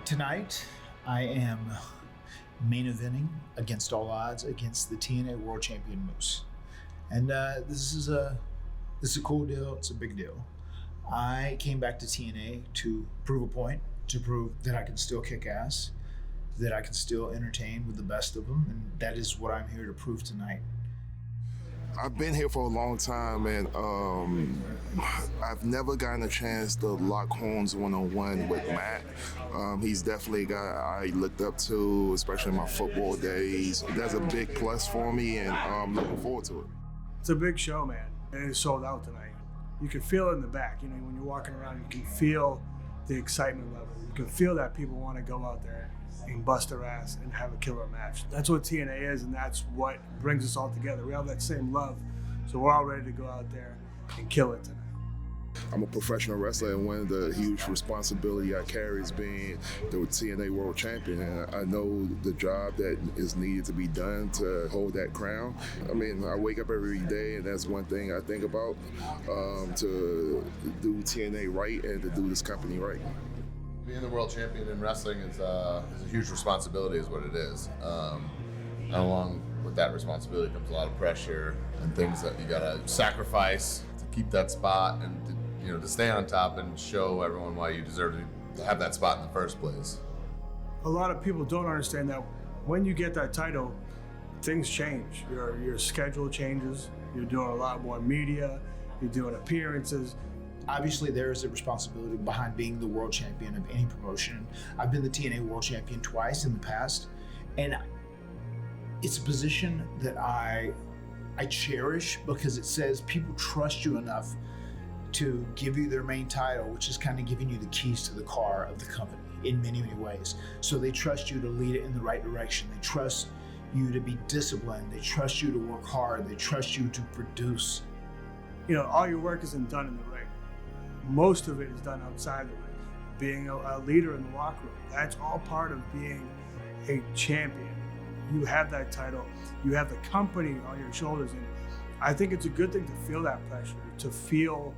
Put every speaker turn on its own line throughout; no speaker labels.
Tonight, I am main eventing against all odds against the TNA World Champion Moose. And this is a cool deal. It's a big deal. I came back to TNA to prove a point, to prove that I can still kick ass, that I can still entertain with the best of them, and that is what I'm here to prove tonight.
I've been here for a long time, and I've never gotten a chance to lock horns one-on-one with Matt. He's definitely a guy I looked up to, especially in my football days. That's a big plus for me, and I'm looking forward to it.
It's a big show, man, and it's sold out tonight. You can feel it in the back. You know, when you're walking around, you can feel the excitement level. You can feel that people want to go out there and bust their ass and have a killer match. That's what TNA is, and that's what brings us all together. We have that same love, so we're all ready to go out there and kill it tonight.
I'm a professional wrestler, and one of the huge responsibility I carry is being the TNA World Champion, and I know the job that is needed to be done to hold that crown. I mean, I wake up every day, and that's one thing I think about, to do TNA right and to do this company right.
Being the world champion in wrestling is a huge responsibility, is what it is. And along with that responsibility comes a lot of pressure and things that you gotta sacrifice to keep that spot and to stay on top and show everyone why you deserve to have that spot in the first place.
A lot of people don't understand that when you get that title, things change. Your schedule changes. You're doing a lot more media. You're doing appearances.
Obviously, there is a responsibility behind being the world champion of any promotion. I've been the TNA World Champion twice in the past, and it's a position that I cherish because it says people trust you enough to give you their main title, which is kind of giving you the keys to the car of the company in many, many ways. So they trust you to lead it in the right direction. They trust you to be disciplined. They trust you to work hard. They trust you to produce.
All your work isn't done in the ring. Most of it is done outside the ring. Being a leader in the locker room, that's all part of being a champion. You have that title, you have the company on your shoulders, and I think it's a good thing to feel that pressure, to feel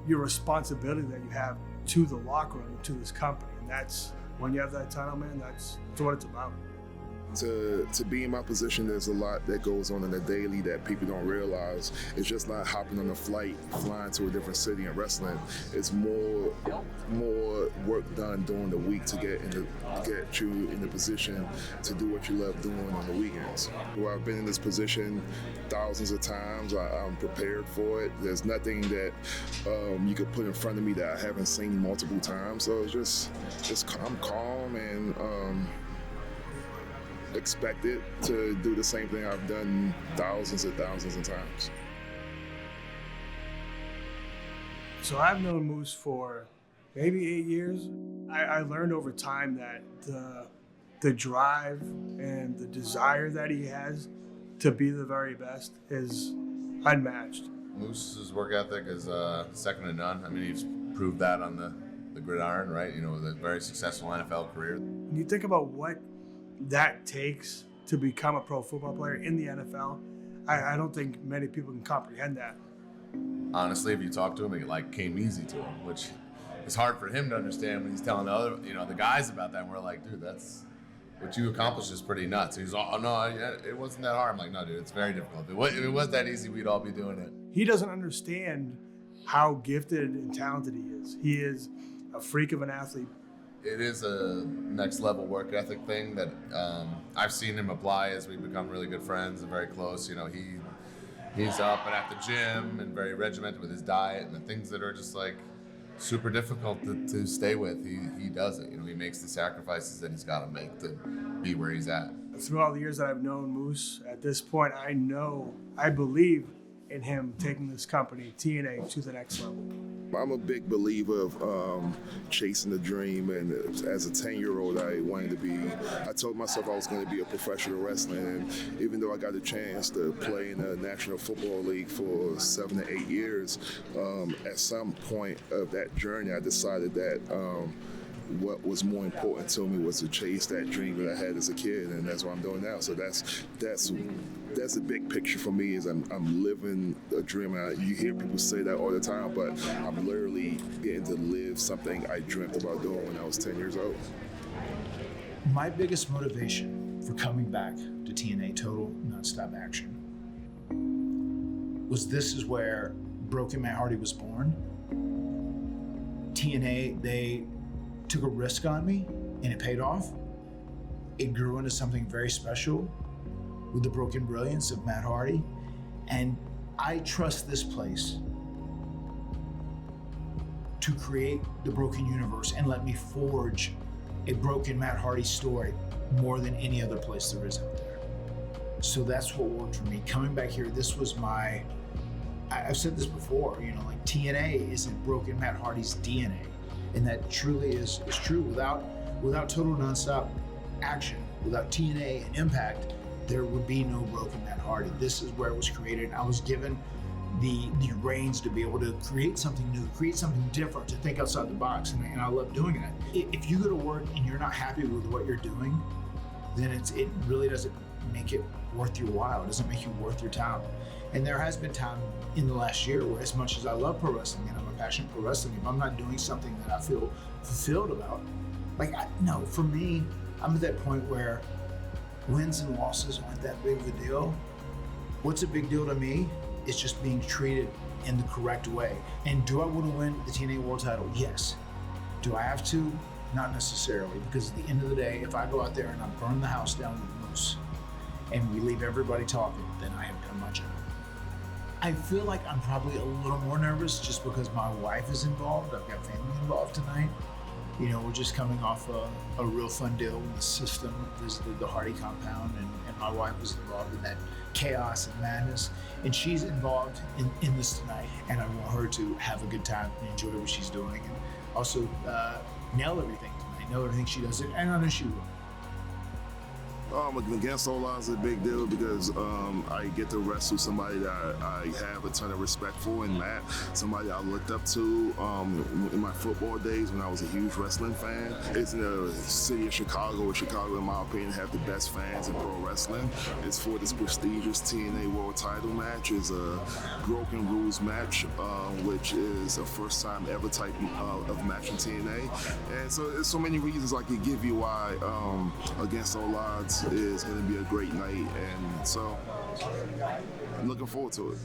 your responsibility that you have to the locker room, to this company, and that's when you have that title, man, that's what it's about.
To be in my position, there's a lot that goes on in the daily that people don't realize. It's just not hopping on a flight, flying to a different city and wrestling. It's more work done during the week to get you in the position to do what you love doing on the weekends. Well, I've been in this position thousands of times. I'm prepared for it. There's nothing that you could put in front of me that I haven't seen multiple times. So it's just I'm calm and expected to do the same thing I've done thousands and thousands of times.
So I've known Moose for maybe 8 years. I learned over time that the drive and the desire that he has to be the very best is unmatched.
Moose's work ethic is second to none. I mean, he's proved that on the gridiron, right? With a very successful NFL career.
When you think about what that takes to become a pro football player in the NFL, I don't think many people can comprehend that.
Honestly, if you talk to him, it came easy to him, which is hard for him to understand when he's telling the guys about that. And we're like, dude, that's what you accomplished is pretty nuts. He's all, oh no, it wasn't that hard. I'm like, no, dude, it's very difficult. If it was that easy, we'd all be doing it.
He doesn't understand how gifted and talented he is. He is a freak of an athlete.
It is a next level work ethic thing that I've seen him apply as we become really good friends and very close. He's up and at the gym and very regimented with his diet and the things that are just super difficult to stay with. He does it. He makes the sacrifices that he's got to make to be where he's at.
Through all the years that I've known Moose, at this point, I believe in him taking this company, TNA, to the next level.
I'm a big believer of chasing the dream, and as a 10-year-old, I told myself I was going to be a professional wrestler, and even though I got a chance to play in the National Football League for 7 to 8 years, at some point of that journey, I decided that what was more important to me was to chase that dream that I had as a kid, and that's what I'm doing now. So that's the big picture for me, is I'm living a dream. You hear people say that all the time, but I'm literally getting to live something I dreamt about doing when I was 10 years old.
My biggest motivation for coming back to TNA Total Nonstop Action was this is where Broken Matt Hardy was born. TNA, they took a risk on me and it paid off. It grew into something very special with the broken brilliance of Matt Hardy. And I trust this place to create the broken universe and let me forge a broken Matt Hardy story more than any other place there is out there. So that's what worked for me. Coming back here, this was I've said this before, like TNA isn't broken Matt Hardy's DNA. And that truly is true. Without Total Nonstop Action, without TNA and Impact, there would be no broken Matt Hardy. This is where it was created. I was given the reins to be able to create something new, create something different, to think outside the box, and I love doing that. If you go to work and you're not happy with what you're doing, then it really doesn't make it worth your while. It doesn't make you worth your time. And there has been time in the last year where, as much as I love pro wrestling and I'm a passionate pro wrestling, if I'm not doing something that I feel fulfilled about, for me, I'm at that point where wins and losses aren't that big of a deal. What's a big deal to me is just being treated in the correct way. And do I want to win the TNA World title? Yes. Do I have to? Not necessarily, because at the end of the day, if I go out there and I burn the house down with Moose and we leave everybody talking, then I have done my job. I feel like I'm probably a little more nervous just because my wife is involved. I've got family involved tonight. We're just coming off a real fun deal in the system, visited the Hardy compound, and my wife was involved in that chaos and madness. And she's involved in this tonight. And I want her to have a good time and enjoy what she's doing. And also nail everything tonight, nail everything she does. And I know she will.
Against all odds is a big deal because I get to wrestle somebody that I have a ton of respect for, and Matt, somebody I looked up to in my football days when I was a huge wrestling fan. It's in the city of Chicago, where Chicago, in my opinion, have the best fans in pro wrestling. It's for this prestigious TNA World title match. It's a broken rules match, which is a first time ever type of match in TNA. And so there's so many reasons I could give you why Against All Odds is going to be a great night, and so I'm looking forward to it.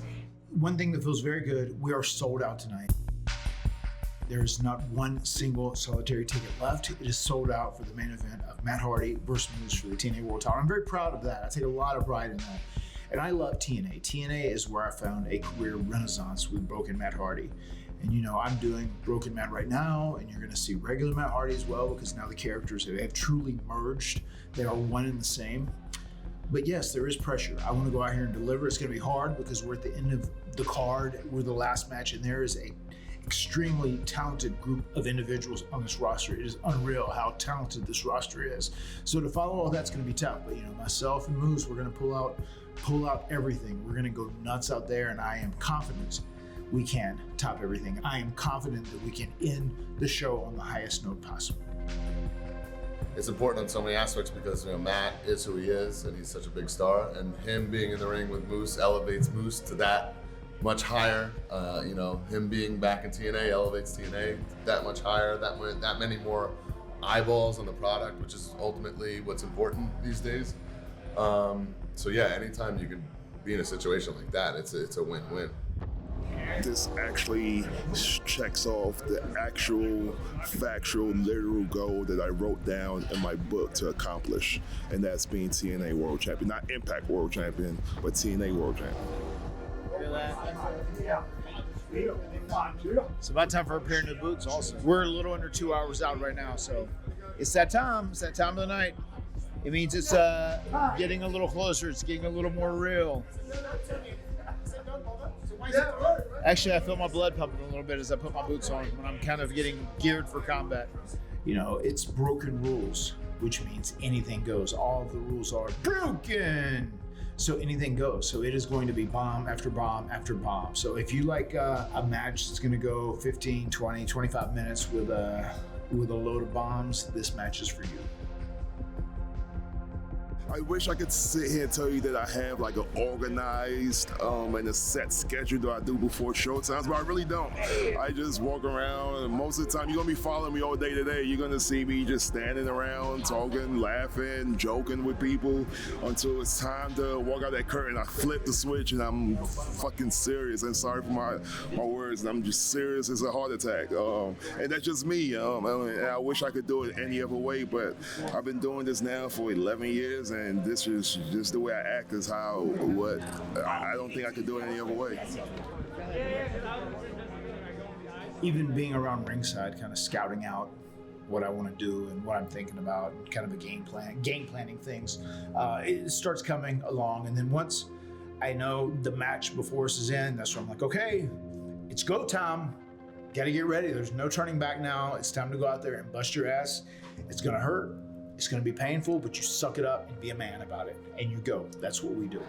One thing that feels very good, we are sold out tonight. There's not one single solitary ticket left. It is sold out for the main event of Matt Hardy versus Moose for the TNA World title. I'm very proud of that. I take a lot of pride in that. And I love TNA. TNA is where I found a career renaissance with Broken Matt Hardy. And I'm doing Broken Matt right now, and you're going to see regular Matt Hardy as well, because now the characters have truly merged. They are one and the same. But yes, there is pressure. I want to go out here and deliver. It's going to be hard because we're at the end of the card. We're the last match, and there is a extremely talented group of individuals on this roster. It is unreal how talented this roster is. So to follow all that's going to be tough. But myself and Moose, we're going to pull out everything. We're going to go nuts out there, and I am confident we can top everything. I am confident that we can end the show on the highest note possible.
It's important in so many aspects because Matt is who he is, and he's such a big star, and him being in the ring with Moose elevates Moose to that much higher. Him being back in TNA elevates TNA that much higher. That many more eyeballs on the product, which is ultimately what's important these days. So yeah, anytime you can be in a situation like that, it's a win-win.
This actually checks off the actual, factual, literal goal that I wrote down in my book to accomplish, and that's being TNA World Champion. Not Impact World Champion, but TNA World Champion.
It's about time for a pair of new boots also. We're a little under 2 hours out right now, so it's that time. It's that time of the night. It means it's getting a little closer. It's getting a little more real. Actually, I feel my blood pumping a little bit as I put my boots on when I'm kind of getting geared for combat. It's broken rules, which means anything goes. All of the rules are broken. So anything goes. So it is going to be bomb after bomb after bomb. So if you like a match that's going to go 15, 20, 25 minutes with a load of bombs, this match is for you.
I wish I could sit here and tell you that I have like an organized and a set schedule that I do before showtimes, but I really don't. I just walk around, and most of the time you're gonna be following me all day today. You're gonna see me just standing around, talking, laughing, joking with people until it's time to walk out that curtain. I flip the switch and I'm fucking serious. And sorry for my words, I'm just serious as a heart attack. And that's just me. I wish I could do it any other way, but I've been doing this now for 11 years, and this is just the way I act. Is what I don't think I could do it any other way.
Even being around ringside, kind of scouting out what I want to do and what I'm thinking about, and kind of a game planning things. It starts coming along, and then once I know the match before us is in, that's when I'm like, okay, it's go time. Got to get ready. There's no turning back now. It's time to go out there and bust your ass. It's gonna hurt. It's gonna be painful, but you suck it up and be a man about it, and you go. That's what we do.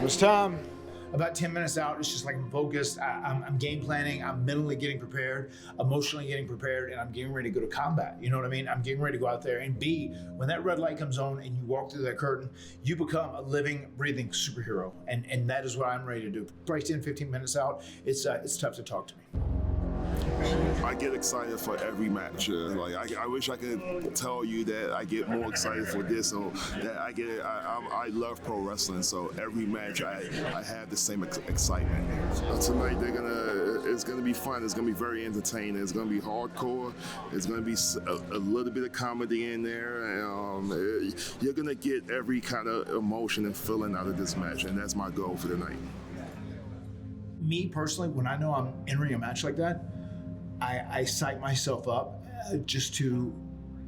It's time. About 10 minutes out, it's just like I'm focused. I'm game planning. I'm mentally getting prepared, emotionally getting prepared, and I'm getting ready to go to combat. You know what I mean? I'm getting ready to go out there and be, when that red light comes on and you walk through that curtain, you become a living, breathing superhero. And that is what I'm ready to do. Probably 10, 15 minutes out, it's tough to talk to me.
I get excited for every match. I wish I could tell you that I get more excited for this, or that I love pro wrestling. So every match I have the same excitement. Tonight it's gonna be fun. It's gonna be very entertaining. It's gonna be hardcore. It's gonna be a little bit of comedy in there. You're gonna get every kind of emotion and feeling out of this match, and that's my goal for the night.
Me personally, when I know I'm entering a match like that, I psych myself up just to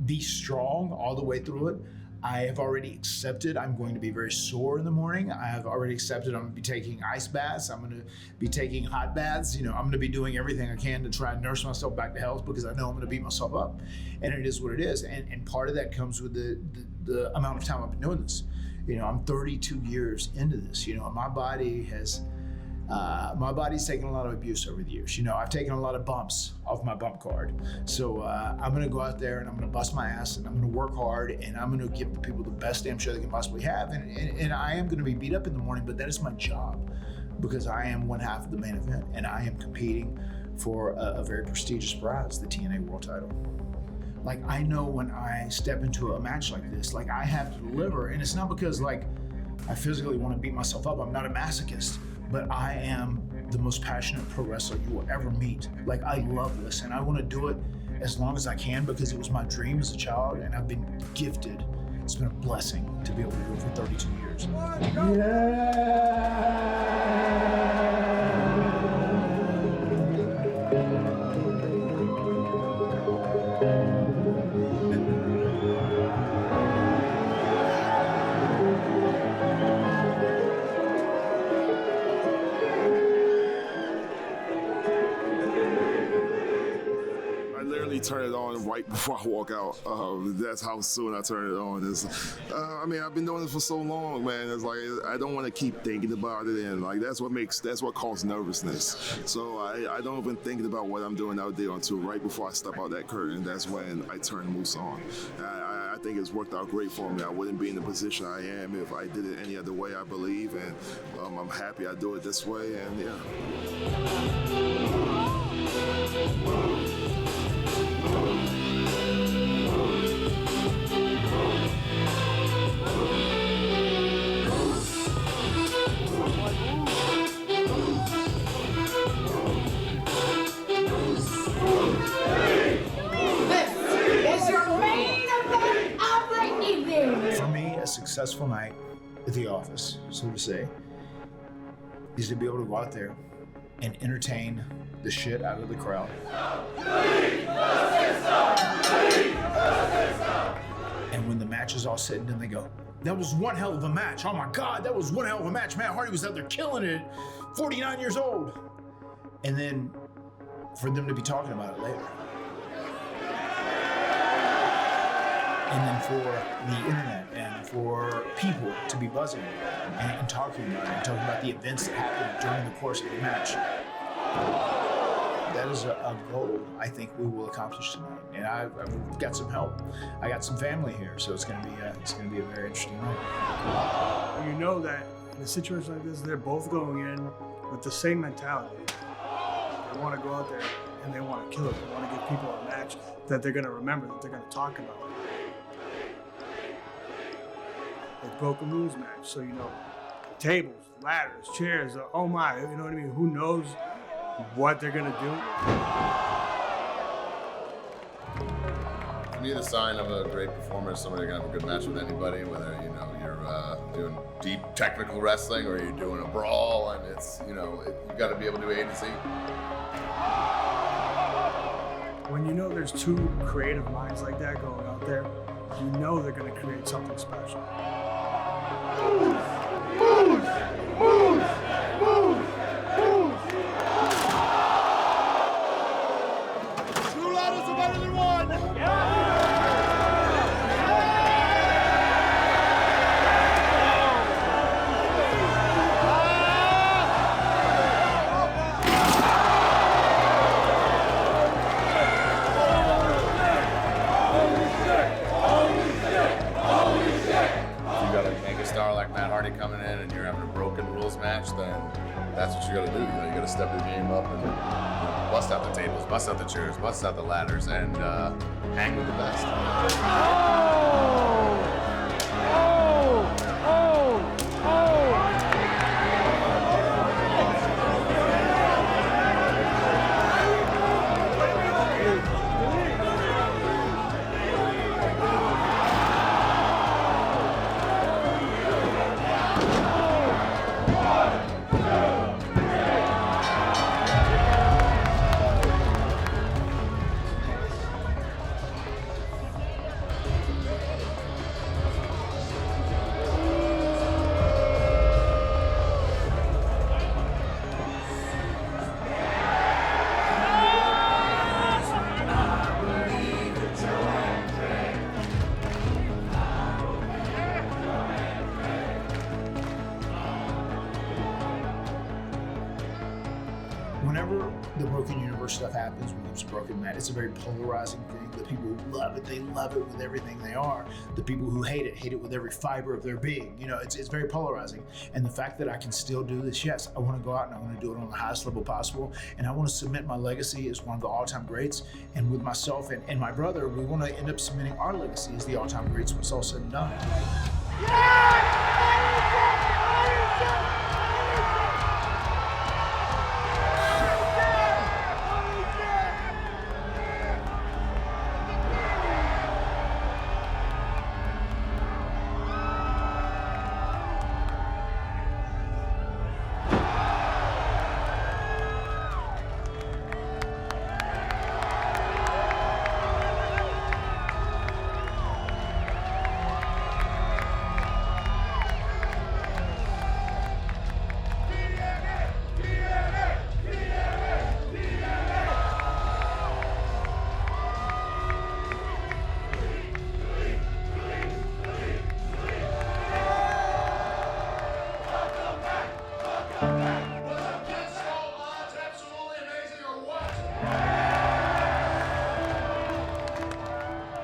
be strong all the way through it. I have already accepted I'm going to be very sore in the morning. I have already accepted I'm going to be taking ice baths. I'm going to be taking hot baths. I'm going to be doing everything I can to try and nurse myself back to health, because I know I'm going to beat myself up. And it is what it is. And part of that comes with the amount of time I've been doing this. I'm 32 years into this. My body has... my body's taken a lot of abuse over the years. I've taken a lot of bumps off my bump card. So I'm going to go out there and I'm going to bust my ass and I'm going to work hard and I'm going to give the people the best damn show they can possibly have. And I am going to be beat up in the morning, but that is my job, because I am one half of the main event and I am competing for a very prestigious prize, the TNA World title. Like, I know when I step into a match like this, like, I have to deliver. And it's not because, like, I physically want to beat myself up. I'm not a masochist. But I am the most passionate pro wrestler you will ever meet. Like, I love this, and I want to do it as long as I can, because it was my dream as a child, and I've been gifted. It's been a blessing to be able to do it for 32 years.
Turn it on right before I walk out. That's how soon I turn it on. I've been doing this for so long, man. It's like I don't want to keep thinking about it, and like that's what causes nervousness. So I don't even think about what I'm doing out there until right before I step out that curtain. That's when I turn the moose on. I think it's worked out great for me. I wouldn't be in the position I am if I did it any other way, I believe, and I'm happy I do it this way, and yeah.
A successful night at the office, so to say, is to be able to go out there and entertain the shit out of the crowd. And when the match is all said and done, they go, that was one hell of a match. Oh my God, that was one hell of a match. Matt Hardy was out there killing it, 49 years old. And then for them to be talking about it later. And then for the internet and for people to be buzzing and talking about it, and talking about the events that happened during the course of the match. that is a goal I think we will accomplish tonight. And I've got some help. I got some family here, so it's gonna be a very interesting night.
You know that in a situation like this, they're both going in with the same mentality. They want to go out there and they want to kill it. They want to give people a match that they're going to remember, that they're going to talk about. A broken rules match, so you know, tables, ladders, chairs, oh my, you know what I mean? Who knows what they're going to do?
To me, the sign of a great performer is somebody gonna have a good match with anybody, whether you're doing deep technical wrestling or you're doing a brawl, and it's you got to be able to do A to Z.
When you know there's two creative minds like that going out there, you know they're going to create something special.
Two ladders are better than one.
Coming in and you're having a broken rules match, then that's what you got to do. You got to step your game up and bust out the tables, bust out the chairs, bust out the ladders, and hang with the best.
Whenever the Broken Universe stuff happens, when there's a broken match, it's a very polarizing thing. The people who love it, they love it with everything they are. The people who hate it with every fiber of their being. It's very polarizing. And the fact that I can still do this, yes, I want to go out and I want to do it on the highest level possible. And I want to cement my legacy as one of the all-time greats. And with myself and my brother, we want to end up cementing our legacy as the all-time greats when it's all said and done.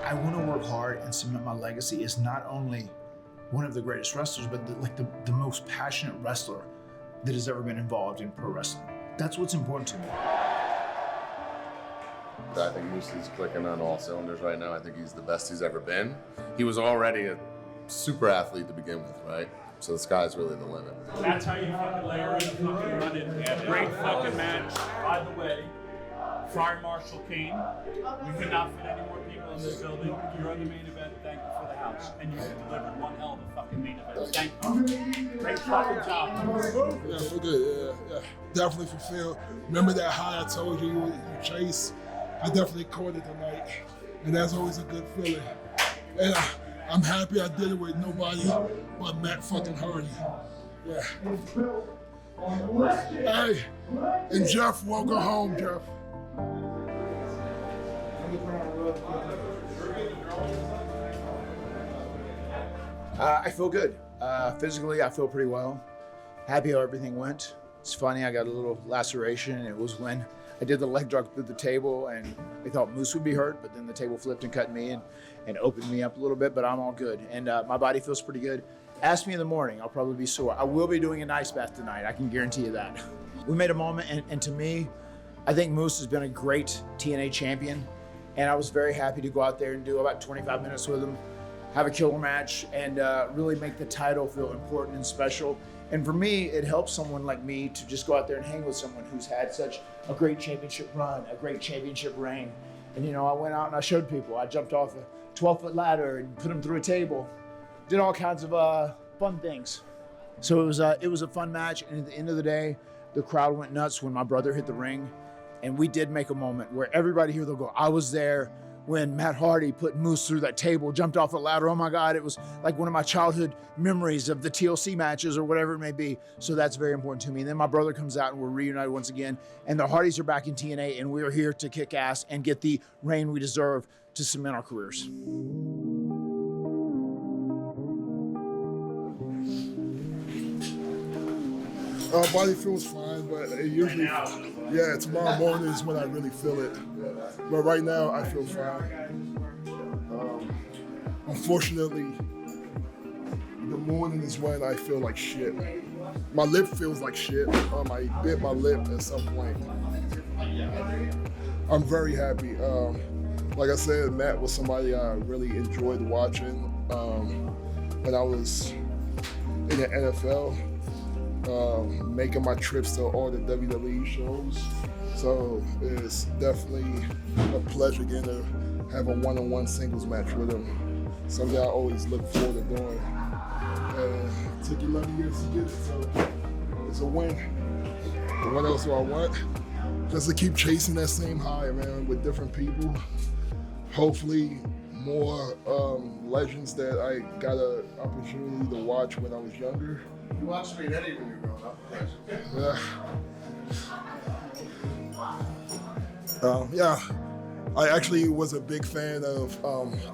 I want to work hard and cement my legacy as not only one of the greatest wrestlers, but the most passionate wrestler that has ever been involved in pro wrestling. That's what's important to me.
I think Moose is clicking on all cylinders right now. I think he's the best he's ever been. He was already a super athlete to begin with, right? So the sky's really the limit.
That's how you fucking layer in, fucking run it. Great fucking match. By the way, Fire Marshal came. We could not fit any more people in this building. You're on the main event. Thank you for the house. And you delivered one hell of a fucking main event. Thank you. Great fucking job.
Yeah, we're good. Yeah. Definitely fulfilled. Remember that high I told you chase? I definitely caught it tonight. And that's always a good feeling. And I'm happy I did it with nobody but Matt fucking Hardy. Yeah. Hey, and Jeff, welcome home, Jeff.
I feel good. Physically, I feel pretty well. Happy how everything went. It's funny, I got a little laceration, and it was when I did the leg drop through the table, and they thought Moose would be hurt, but then the table flipped and cut me and opened me up a little bit, but I'm all good. And my body feels pretty good. Ask me in the morning, I'll probably be sore. I will be doing an ice bath tonight, I can guarantee you that. We made a moment, and to me, I think Moose has been a great TNA champion, and I was very happy to go out there and do about 25 minutes with him, have a killer match, and really make the title feel important and special. And for me, it helps someone like me to just go out there and hang with someone who's had such a great championship run, a great championship reign. And you know, I went out and I showed people. I jumped off a 12-foot ladder and put them through a table. Did all kinds of fun things. So it was a fun match, and at the end of the day, the crowd went nuts when my brother hit the ring. And we did make a moment where everybody here, they'll go, I was there when Matt Hardy put Moose through that table, jumped off a ladder. Oh my God, it was like one of my childhood memories of the TLC matches or whatever it may be. So that's very important to me. And then my brother comes out and we're reunited once again. And the Hardys are back in TNA, and we are here to kick ass and get the reign we deserve to cement our careers.
Body feels fine, but it usually, tomorrow morning is when I really feel it. But right now, I feel fine. Unfortunately, the morning is when I feel like shit. My lip feels like shit. I bit my lip at some point. I'm very happy. Like I said, Matt was somebody I really enjoyed watching when I was in the NFL. Making my trips to all the WWE shows. So it's definitely a pleasure again to have a one-on-one singles match with him. Something I always look forward to doing. It took 11 years to get it, so it's a win. And what else do I want? Just to keep chasing that same high, man, with different people. Hopefully more legends that I got an opportunity to watch when I was younger.
You watched me and Eddie when you were growing up.
Yeah. I actually was a big fan of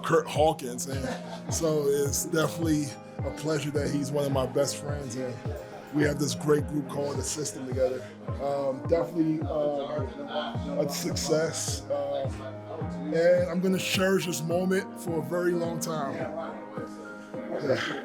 Kurt Hawkins, and so it's definitely a pleasure that he's one of my best friends, and we have this great group called The System together. Definitely a success, and I'm gonna cherish this moment for a very long time. Yeah.